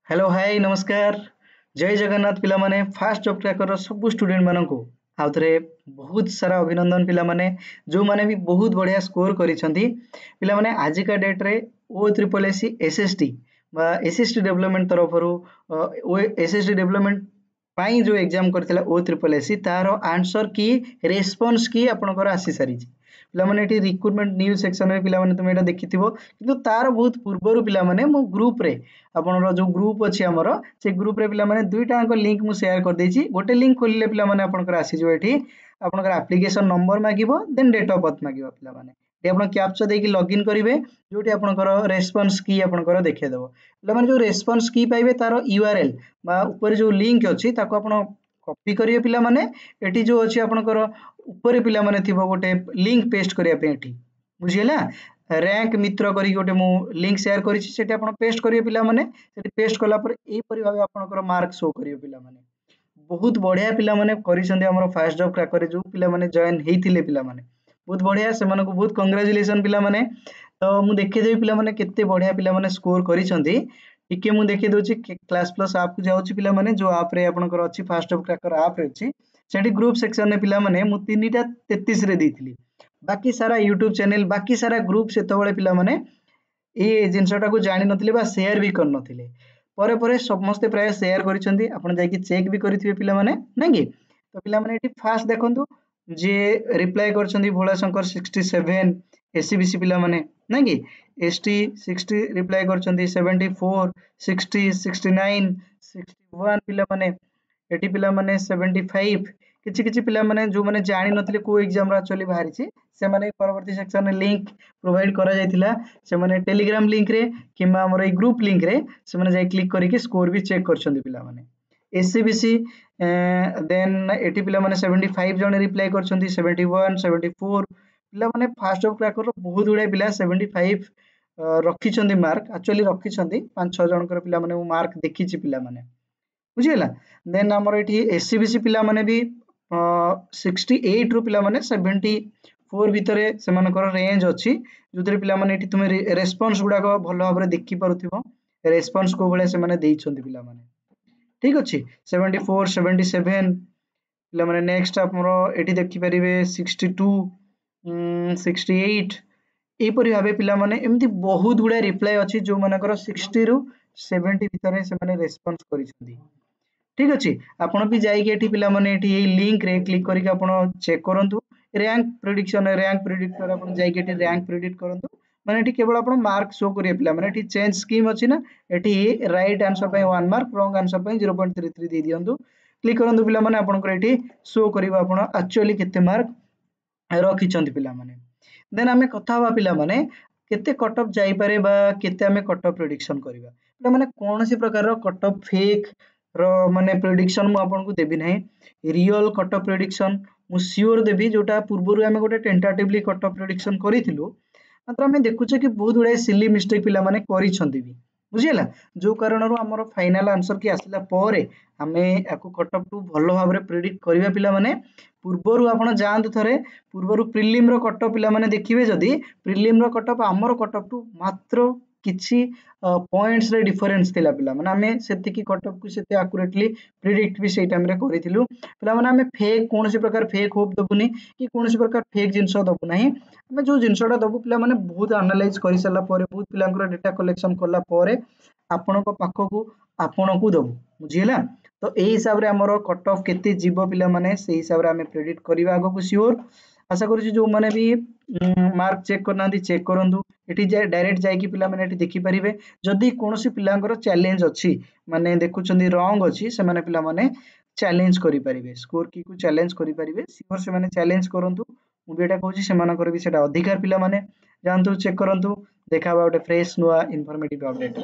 Hello hi नमस्कार जय जगन्नाथ पिला माने फास्ट जॉब ट्रैकर सब स्टूडेंट माननकु आउ थरे बहुत सारा अभिनंदन पिला माने जो माने भी बहुत बढ़िया स्कोर करिसंती पिला माने आज का डेट रे ओ ट्रिपल एससी एसएसटी बा एसएसटी डेवलपमेंट तरफरु ओ एसएसटी डेवलपमेंट पाई जो एग्जाम करथिला ओ ट्रिपल एससी तारो आंसर की रेस्पॉन्स की आपनकर आसी सारी पिला माने एटी रिक्रूटमेंट न्यूज सेक्शन रे पिला माने तुमे एटा देखिथिबो किंतु तार बहुत पूर्वरु पिला माने मो ग्रुप रे आपनर जो ग्रुप अछि हमर से ग्रुप रे पिला माने दुईटा अंक लिंक मु शेयर कर देछि गोटे लिंक खोलिले पिला माने आपनकर आसी जो एठी आपनकर एप्लीकेशन नंबर मागिबो देन डेट ऑफ बर्थ मागिबो पिला माने एटी आपन कैप्चा देकी लॉगिन करिवे जोटी आपनकर रेस्पॉन्स की आपनकर देखे देबो पिला माने जो रेस्पॉन्स की पाइबे तार यूआरएल बा ऊपर जो लिंक अछि ताको आपन कॉपी करिवे पिला माने एटी जो अछि आपनकर ऊपर पिला माने थिबो गोटे लिंक पेस्ट करिया पे एठी बुझियला रैंक मित्र करी गोटे मु लिंक शेयर करी सेठी आपण पेस्ट करियो पिला माने सेठी पेस्ट कला पर एई परि भाबे आपनकर मार्क शो करियो पिला माने बहुत बढ़िया पिला माने करिसंदे हमर फास्ट जॉब क्रैकर जो पिला माने जॉइन हेइथिले पिला माने बहुत बढ़िया से मानको बहुत कांग्रेचुलेशन पिला माने तो मु देखे देबी पिला माने केते बढ़िया पिला माने स्कोर करिसंदी टिके मु देखे दोछि क्लास प्लस ऐप को जाउछि पिला माने जो ऐप रे आपनकर अछि फास्ट जॉब क्रैकर ऐप रे अछि सेठी ग्रुप सेक्शन रे पिला माने मु 3टा 33 रे देथिली बाकी सारा यूट्यूब चैनल बाकी सारा ग्रुप से पिला माने ए जिनसटा को जानि नथिले बा शेयर भी कर नथिले परे परे समस्त प्राय शेयर करिसंदी आपण जाई कि चेक भी करिथिबे पिला माने नाकी तो पिला माने एठी फास्ट देखंतु जे रिप्लाई करछंदी भोला शंकर 67 एससीबीसी पिला माने नाकी एसटी 60 रिप्लाई करछंदी 74 60 69 61 पिला माने एटी पिला माने 75 किछि किछि पिला माने जो माने जानि नथिले को एग्जाम रा एक्चुअली बाहरी छि से माने परवर्ती सेक्शन में लिंक प्रोवाइड करा जायतिला से माने टेलीग्राम लिंक रे किमा हमर ए ग्रुप लिंक रे से माने जाय क्लिक करिके स्कोर भी चेक करछंदी पिला माने एससीबीसी देन एटी पिला माने 75 जण रिप्लाई करछंदी 71 74 पिला माने फास्ट जॉब क्रैकर रो बहुत गुडा पिला 75 रखिछंदी मार्क एक्चुअली रखिछंदी 5 6 जणकर पिला माने मार्क देखिछि पिला माने बुझियला देन हमर एठी एससीबीसी पिला माने भी 68 रु पिला माने 74 भितरे सेमानकर रेंज अछि जोतरे पिला माने एठी तुमे रेस्पॉन्स गुडा को भलो भाबरे देखि पारुथिबो रेस्पॉन्स को बळे से माने देइछंदी पिला माने ठीक अछि 74 77 पिला माने नेक्स्ट हमरो एठी देखि परिबे 62 68 ए परि भाबे पिला माने एम्ति बहुत गुडा रिप्लाई अछि जो मानकर 60 रु 70 भितरे से माने रेस्पॉन्स करिसंदी ठीक अछि आपण भी जाई के एठी पिला माने एठी ए लिंक रे क्लिक करिके आपण चेक करंतु रैंक प्रेडिक्टर आपण जाई के एठी रैंक प्रेडिक्ट करंतु माने एठी केवल आपण मार्क शो करिया पिला माने एठी चेंज स्कीम अछि ना एठी राइट आंसर पय 1 मार्क रॉन्ग आंसर पय 0.33 दे दियंतु क्लिक करंतु पिला माने आपण को एठी शो करिवा आपण एक्चुअली केते मार्क रखिचंदी पिला माने देन हमें कथा हवा पिला माने केते कट ऑफ जाई पारे बा केते हमें कट ऑफ प्रेडिक्शन करिवा पिला माने कोनोसी प्रकार रो कट ऑफ फेक रो माने प्रेडिक्शन मु आपन को देबी नै रियल कट ऑफ प्रेडिक्शन मु श्योर देबी जोटा पूर्वरु हमें गोटे टेंटेटिवली कट ऑफ प्रेडिक्शन करिथिलु मात्र हमें देखुचे कि बहुत गुडा सिली मिस्टेक पिला माने करिसंदी भी बुझियला जो कारणरो हमर फाइनल आंसर की आसिला परे हमें याको कट ऑफ टू भलो भाबरे प्रेडिक्ट करिवा पिला माने पूर्वरु आपण जांत थरे पूर्वरु प्रिलिम रो कट ऑफ पिला माने देखिबे जदी प्रिलिम रो कट ऑफ हमर कट ऑफ टू मात्र किछि पॉइंट्स रे डिफरेंस थिला पिला माने हमें सेति की कट ऑफ को सेति एक्यूरेटली प्रेडिक्ट भी सेई टाइम रे करिथिलु पिला माने हमें फेक कोनोसी प्रकार फेक होप दबुनी कि कोनोसी प्रकार फेक जिंस दबु नाही हमें जो जिंसटा दबु पिला माने बहुत एनालाइज करि सला परे बहुत पिलांकर डाटा कलेक्शन करला परे आपनको पाखकू आपनको दबु बुझियला तो एई हिसाब रे हमरो कट ऑफ केते जीव पिला माने सेई हिसाब रे हमें प्रेडिक्ट करिवा आगो को श्योर आशा करू जो माने भी मार्क चेक करना चेक करंतु एठी जाय डायरेक्ट जाय कि पिला माने एठी देखि परिबे जदी कोनोसी पिलांकर चैलेंज अछि माने देखुचंदी रॉन्ग अछि से माने पिला माने चैलेंज करि परिबे स्कोर की को चैलेंज करि परिबे सिवर से माने चैलेंज करंतु मु बेटा कहूची सेमानकर भी सेटा अधिकार पिला माने जानतु चेक करंतु देखा बा फ्रेश नुआ इन्फॉर्मेटिव अपडेट।